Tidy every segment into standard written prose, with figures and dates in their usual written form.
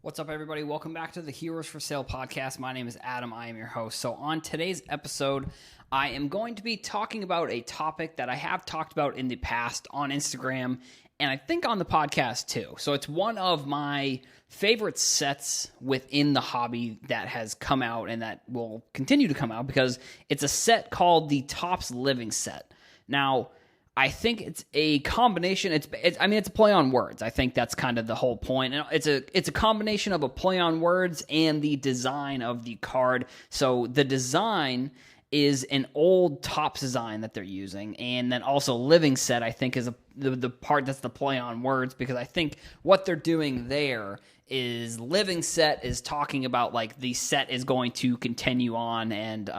What's up, everybody? Welcome back to the Heroes for Sale podcast. My name is Adam. I am your host. So on today's episode, I am going to be talking about a topic that I have talked about in the past on Instagram, and I think on the podcast too. So it's one of my favorite sets within the hobby that has come out and that will continue to come out because it's a set called the Topps Living Set. Now, I think it's a combination. It's a play on words. I think that's kind of the whole point. And it's a combination of a play on words and the design of the card. So the design is an old Topps design that they're using, and then also Living Set I think is the part that's the play on words, because I think what they're doing there is Living Set is talking about like the set is going to continue on and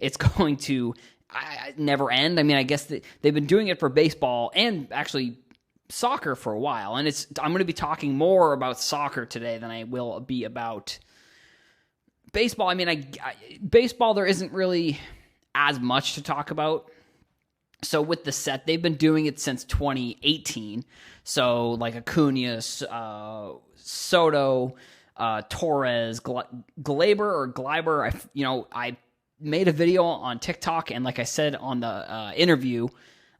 it's going to never end. I mean, I guess they've been doing it for baseball and actually soccer for a while. And I'm going to be talking more about soccer today than I will be about baseball. I mean, baseball, there isn't really as much to talk about. So with the set, they've been doing it since 2018. So like Acuna, Soto, Torres, Gleiber, I made a video on TikTok, and like I said on the interview,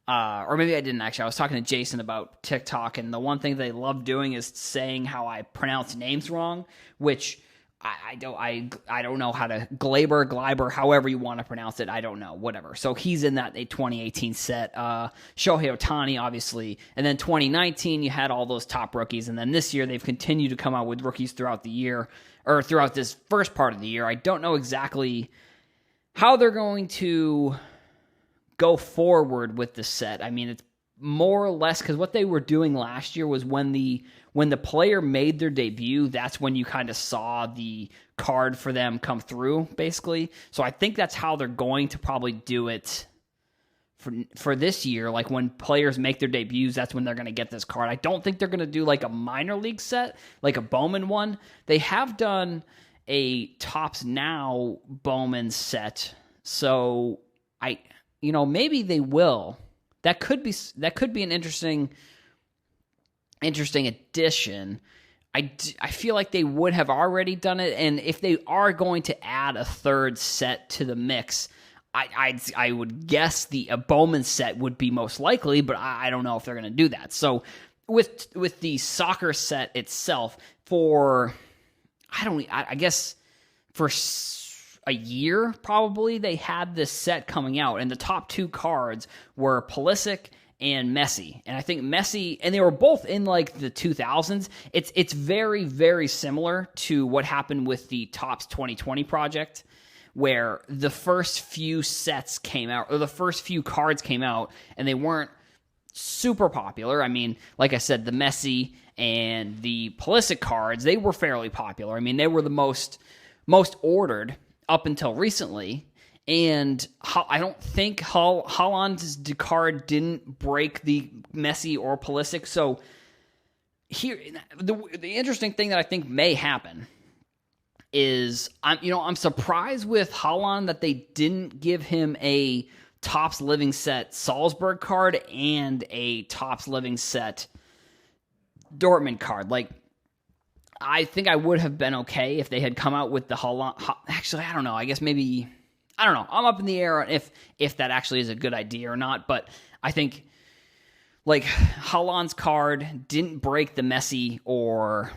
or maybe I didn't actually, I was talking to Jason about TikTok, and the one thing they love doing is saying how I pronounce names wrong, which I don't know how to, Gleiber, however you want to pronounce it, I don't know, whatever. So he's in that 2018 set, Shohei Ohtani, obviously, and then 2019, you had all those top rookies, and then this year, they've continued to come out with rookies throughout the year, or throughout this first part of the year. I don't know exactly how they're going to go forward with the set. I mean, it's more or less because what they were doing last year was when the player made their debut, that's when you kind of saw the card for them come through, basically. So I think that's how they're going to probably do it for this year. Like when players make their debuts, that's when they're going to get this card. I don't think they're going to do like a minor league set, like a Bowman one. They have done a Topps Now Bowman set, so maybe they will. That could be an interesting addition. I feel like they would have already done it, and if they are going to add a third set to the mix, I would guess a Bowman set would be most likely, but I don't know if they're going to do that. So with the soccer set itself, I guess for a year, probably, they had this set coming out, and the top two cards were Pulisic and Messi. And I think Messi, and they were both in like the 2000s. It's very, very similar to what happened with the Topps 2020 project, where the first few sets came out, or the first few cards came out, and they weren't super popular. I mean, like I said, the Messi and the Pulisic cards, they were fairly popular. I mean, they were the most ordered up until recently, and I don't think Haaland's card didn't break the Messi or Pulisic. So here, the interesting thing that I think may happen is I'm surprised with Haaland that they didn't give him a Topps Living Set Salzburg card and a Topps Living Set Dortmund card. Like, I think I would have been okay if they had come out with the Haaland. Actually, I don't know. I guess maybe, I don't know. I'm up in the air on if that actually is a good idea or not. But I think like Haaland's card didn't break the Messi or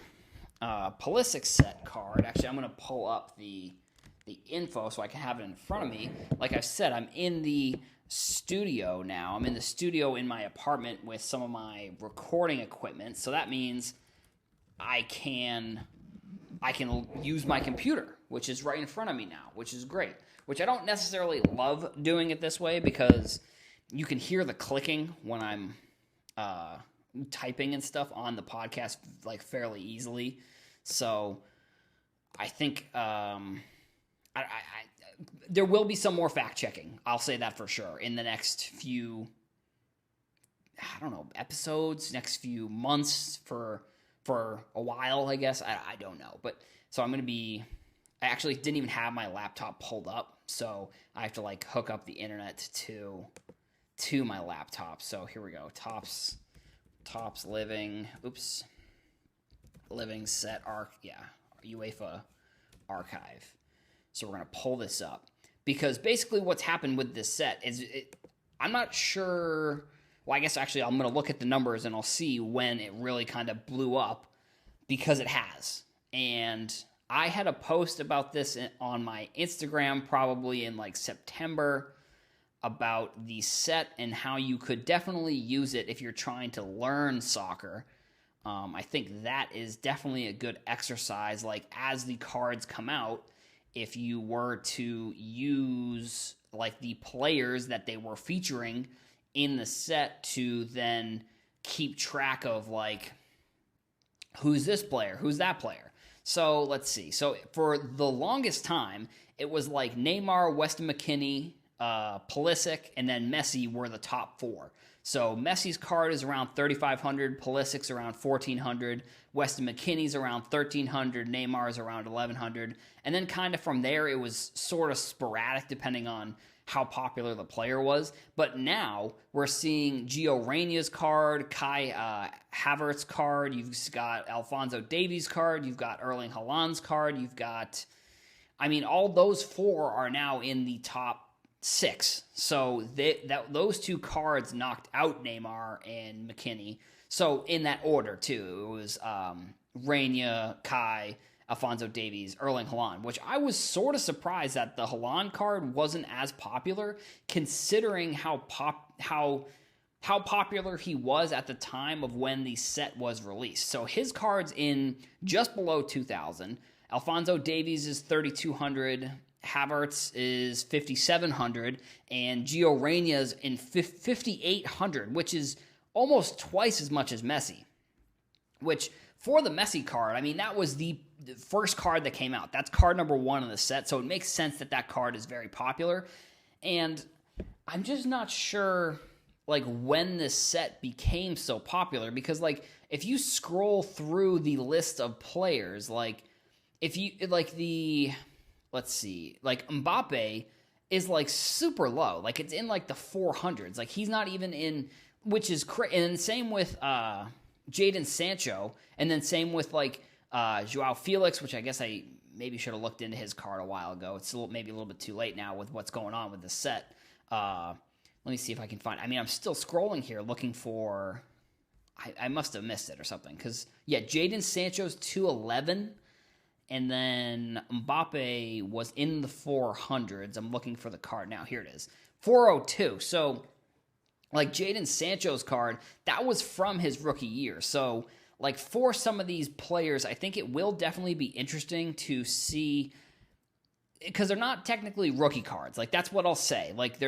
Pulisic set card. Actually, I'm going to pull up the info so I can have it in front of me. Like I said, I'm in the studio now. I'm in the studio in my apartment with some of my recording equipment. So that means I can use my computer, which is right in front of me now, which is great. Which I don't necessarily love doing it this way because you can hear the clicking when I'm typing and stuff on the podcast like fairly easily. So I think there will be some more fact checking. I'll say that for sure in the next few, episodes, next few months for a while, I guess. I don't know. But so I actually didn't even have my laptop pulled up. So I have to like hook up the internet to my laptop. So here we go. Topps Living. Oops. living set UEFA archive. So we're going to pull this up because basically what's happened with this set is I'm not sure. Well, I guess actually I'm going to look at the numbers and I'll see when it really kind of blew up because it has. And I had a post about this on my Instagram probably in like September about the set and how you could definitely use it if you're trying to learn soccer. I think that is definitely a good exercise. Like as the cards come out, if you were to use like the players that they were featuring in the set to then keep track of like who's this player, who's that player. So let's see. So for the longest time, it was like Neymar, Weston McKennie, Pulisic, and then Messi were the top four. So Messi's card is around 3,500, Pulisic's around 1,400, Weston McKennie's around 1,300, Neymar's around 1,100, and then kind of from there it was sort of sporadic depending on how popular the player was. But now we're seeing Gio Reyna's card, Kai Havertz card, you've got Alphonso Davies card, you've got Erling Haaland's card, you've got, I mean, all those four are now in the top 6. So those two cards knocked out Neymar and McKennie. So in that order too, it was Reyna, Kai, Alphonso Davies, Erling Haaland, which I was sort of surprised that the Haaland card wasn't as popular, considering how popular he was at the time of when the set was released. So his card's in just below 2,000. Alphonso Davies is 3,200. Havertz is 5,700, and Gio Reyna's in 5,800, which is almost twice as much as Messi. Which, for the Messi card, I mean, that was the first card that came out. That's card number 1 in the set, so it makes sense that that card is very popular. And I'm just not sure, like, when this set became so popular, because, like, if you scroll through the list of players, like, if you, like, let's see, like Mbappe is like super low. Like it's in like the 400s. Like he's not even in, which is crazy. And same with Jadon Sancho. And then same with like Joao Felix, which I guess I maybe should have looked into his card a while ago. It's maybe a little bit too late now with what's going on with the set. Let me see if I can find, I mean, I'm still scrolling here looking for, I must have missed it or something. Because, yeah, Jadon Sancho's 211. And then Mbappe was in the 400s. I'm looking for the card now. Here it is. 402. So, like, Jadon Sancho's card, that was from his rookie year. So, like, for some of these players, I think it will definitely be interesting to see, because they're not technically rookie cards. Like, that's what I'll say. Like,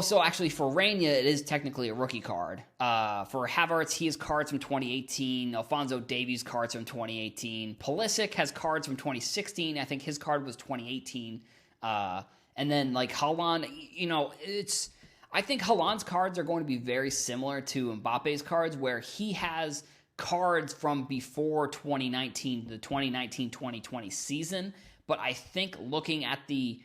so actually for Reyna, it is technically a rookie card. For Havertz, he has cards from 2018. Alphonso Davies cards from 2018. Pulisic has cards from 2016. I think his card was 2018. And then like Haaland, you know, I think Haaland's cards are going to be very similar to Mbappe's cards, where he has cards from before 2019, the 2019-2020 season. But I think looking at the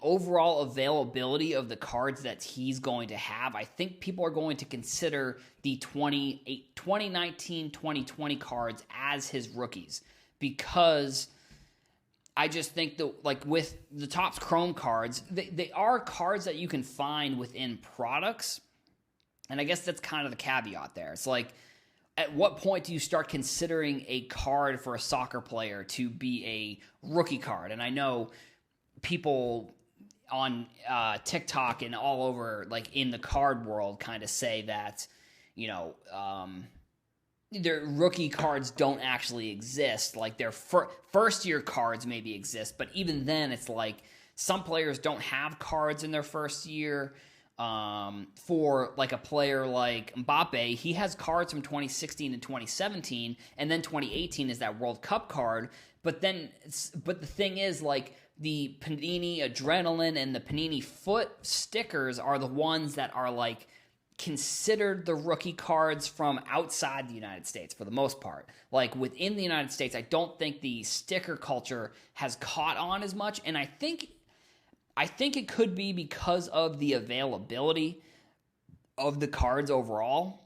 overall availability of the cards that he's going to have, I think people are going to consider the 2019-2020 cards as his rookies, because I just think that, like, with the Topps Chrome cards, they are cards that you can find within products, and I guess that's kind of the caveat there. It's like, at what point do you start considering a card for a soccer player to be a rookie card? And I know people on TikTok and all over, like in the card world, kind of say that, you know, their rookie cards don't actually exist. Like their first year cards maybe exist, but even then it's like some players don't have cards in their first year. For like a player like Mbappe, he has cards from 2016 and 2017, and then 2018 is that World Cup card. But the thing is, like, the Panini Adrenaline and the Panini Foot stickers are the ones that are, like, considered the rookie cards from outside the United States for the most part. Like, within the United States, I don't think the sticker culture has caught on as much, and I think it could be because of the availability of the cards overall.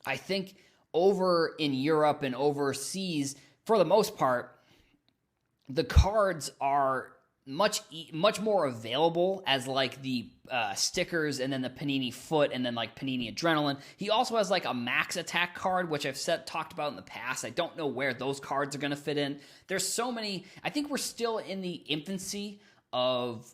I think over in Europe and overseas, for the most part, the cards are much more available as like the stickers and then the Panini Foot and then like Panini Adrenaline. He also has like a Max Attack card, which I've talked about in the past. I don't know where those cards are going to fit in. There's so many. I think we're still in the infancy of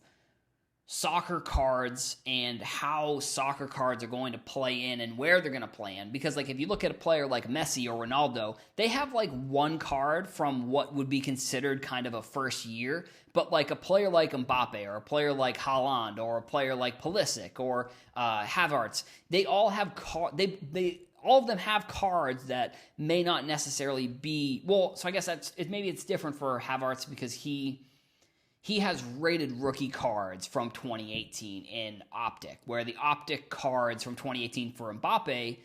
soccer cards and how soccer cards are going to play in and where they're going to play in. Because like if you look at a player like Messi or Ronaldo, they have like one card from what would be considered kind of a first year. But like a player like Mbappe or a player like Haaland or a player like Pulisic or Havertz, they all have all of them have cards that may not necessarily be, well, so I guess maybe it's different for Havertz because he has rated rookie cards from 2018 in Optic, where the Optic cards from 2018 for Mbappe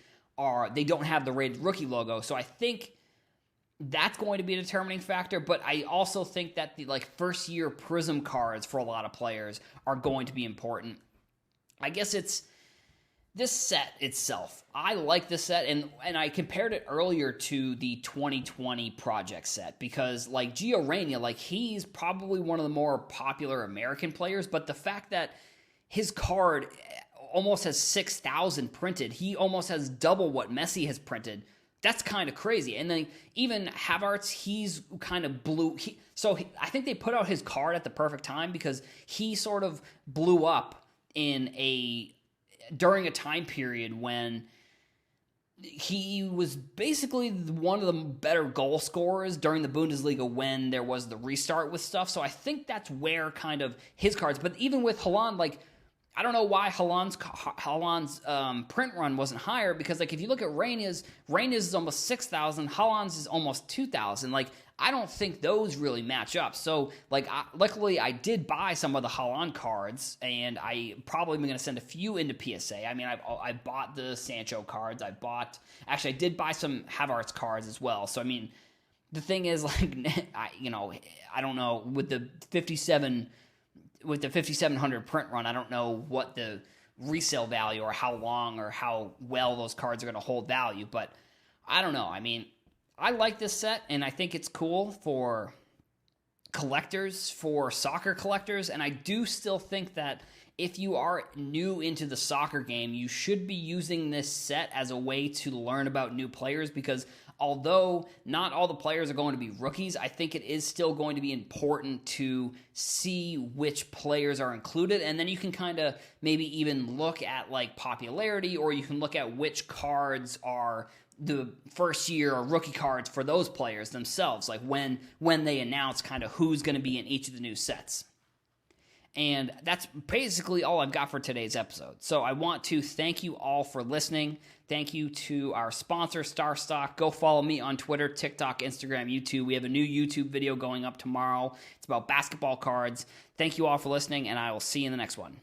they don't have the rated rookie logo. So I think that's going to be a determining factor, but I also think that the like first year Prism cards for a lot of players are going to be important. I guess it's this set itself. I like this set, and I compared it earlier to the 2020 Project set because, like, Gio Reyna, like, he's probably one of the more popular American players, but the fact that his card almost has 6,000 printed, he almost has double what Messi has printed. That's kind of crazy. And then even Havertz, he's kind of I think they put out his card at the perfect time because he sort of blew up during a time period when he was basically one of the better goal scorers during the Bundesliga when there was the restart with stuff. So I think that's where kind of his cards, but even with Haaland, like, I don't know why Haaland's print run wasn't higher because, like, if you look at Reyna's is almost 6,000, Haaland's is almost 2,000. Like, I don't think those really match up. So, like, luckily I did buy some of the Haaland cards, and I probably am going to send a few into PSA. I mean, I bought the Sancho cards. I did buy some Havertz cards as well. So, I mean, the thing is, like, I don't know, with the 5,700 print run, I don't know what the resale value or how long or how well those cards are going to hold value, but I don't know. I mean, I like this set, and I think it's cool for collectors, for soccer collectors, and I do still think that if you are new into the soccer game, you should be using this set as a way to learn about new players because although not all the players are going to be rookies, I think it is still going to be important to see which players are included, and then you can kind of maybe even look at like popularity, or you can look at which cards are the first year or rookie cards for those players themselves, like when they announce kind of who's going to be in each of the new sets. And that's basically all I've got for today's episode. So I want to thank you all for listening. Thank you to our sponsor, StarStock. Go follow me on Twitter, TikTok, Instagram, YouTube. We have a new YouTube video going up tomorrow. It's about basketball cards. Thank you all for listening, and I will see you in the next one.